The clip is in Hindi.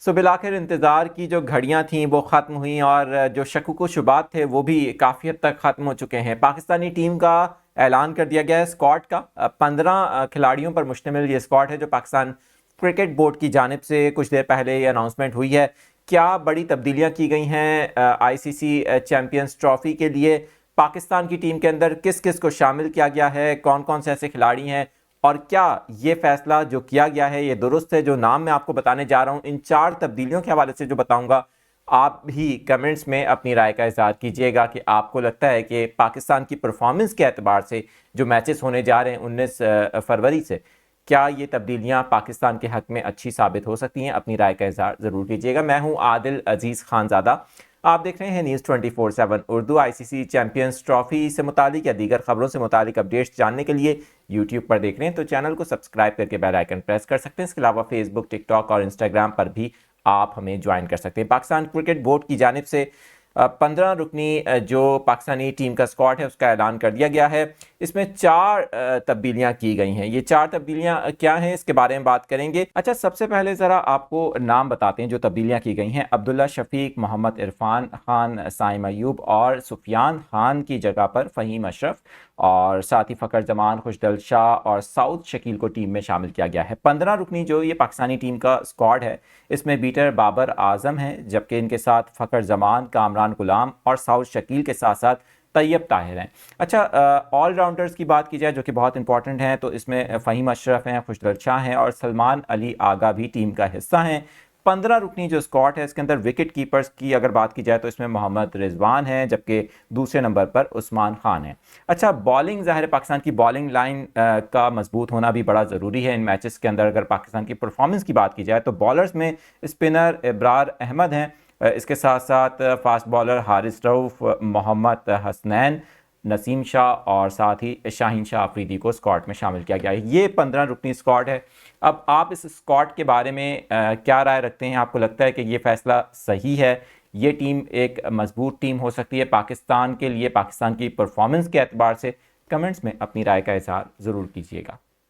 सो बिलाखिर इंतज़ार की जो घड़ियां थीं वो ख़त्म हुई और जो शकुक व शुबात थे वो भी काफ़ी हद तक ख़त्म हो चुके हैं। पाकिस्तानी टीम का ऐलान कर दिया गया है स्क्वाड का। 15 खिलाड़ियों पर मुश्तमिल ये स्क्वाड है जो पाकिस्तान क्रिकेट बोर्ड की जानिब से कुछ देर पहले ये अनाउंसमेंट हुई है। क्या बड़ी तब्दीलियां की गई हैं आईसीसी चैम्पियंस ट्रॉफी के लिए? पाकिस्तान की टीम के अंदर किस किस को शामिल किया गया है, कौन कौन से ऐसे खिलाड़ी हैं, और क्या ये फैसला जो किया गया है ये दुरुस्त है? जो नाम मैं आपको बताने जा रहा हूं, इन 4 तब्दीलियों के हवाले से जो बताऊंगा, आप भी कमेंट्स में अपनी राय का इज़हार कीजिएगा कि आपको लगता है कि पाकिस्तान की परफॉर्मेंस के एतबार से जो मैचेस होने जा रहे हैं 19 फरवरी से, क्या ये तब्दीलियां पाकिस्तान के हक में अच्छी साबित हो सकती हैं? अपनी राय का इज़हार ज़रूर कीजिएगा। मैं हूं आदिल अजीज़ खानज़ादा, आप देख रहे हैं news 24/7 Urdu. ICC champions trophy से मुतालिक या दीगर खबरों से मुतालिक अपडेट्स जानने के लिए यूट्यूब पर देख रहे हैं तो चैनल को सब्सक्राइब करके बेल आइकन प्रेस कर सकते हैं। इसके अलावा फेसबुक, टिकटॉक और इंस्टाग्राम पर भी आप हमें ज्वाइन कर सकते हैं। पाकिस्तान क्रिकेट बोर्ड की जानिब से 15 रुकनी जो पाकिस्तानी टीम का स्क्वाड है उसका ऐलान कर दिया गया है। इसमें 4 तब्दीलियां की गई हैं। ये 4 तब्दीलियां क्या हैं इसके बारे में बात करेंगे। अच्छा, सबसे पहले ज़रा आपको नाम बताते हैं जो तब्दीलियां की गई हैं। अब्दुल्ला शफीक, मोहम्मद इरफान खान, साइम अयूब और सुफियान खान की जगह पर फ़हीम अशरफ और साथ ही फ़खर जमान, खुशदल शाह और साउद शकील को टीम में शामिल किया गया है। 15 रुकनी जो ये पाकिस्तानी टीम का स्क्वाड है इसमें बीटर बाबर आजम है, जबकि इनके साथ फ़खर जमान, कामरान गुलाम और साउद शकील के साथ साथ तैयब ताहिर हैं। अच्छा, ऑलराउंडर्स की बात की जाए जो कि बहुत इंपॉर्टेंट हैं तो इसमें फ़हीम अशरफ हैं, खुशदल शाह हैं और सलमान अली आगा भी टीम का हिस्सा हैं। 15 रुकनी जो स्क्वाड है इसके अंदर विकेट कीपर्स की अगर बात की जाए तो इसमें मोहम्मद रिजवान है, जबकि दूसरे नंबर पर उस्मान खान है। अच्छा, बॉलिंग, ज़ाहिर है पाकिस्तान की बॉलिंग लाइन का मजबूत होना भी बड़ा ज़रूरी है इन मैचेस के अंदर। अगर पाकिस्तान की परफॉर्मेंस की बात की जाए तो बॉलर्स में स्पिनर इब्रार अहमद हैं, इसके साथ साथ फास्ट बॉलर हारिस रऊफ, मोहम्मद हसनैन, नसीम शाह और साथ ही शाहीन शाह अफरीदी को स्क्वाड में शामिल किया गया है। ये 15 रुकनी स्क्वाड है। अब आप इस स्क्वाड के बारे में क्या राय रखते हैं? आपको लगता है कि ये फैसला सही है? ये टीम एक मजबूत टीम हो सकती है पाकिस्तान के लिए, पाकिस्तान की परफॉर्मेंस के एतबार से? कमेंट्स में अपनी राय का इज़हार ज़रूर कीजिएगा।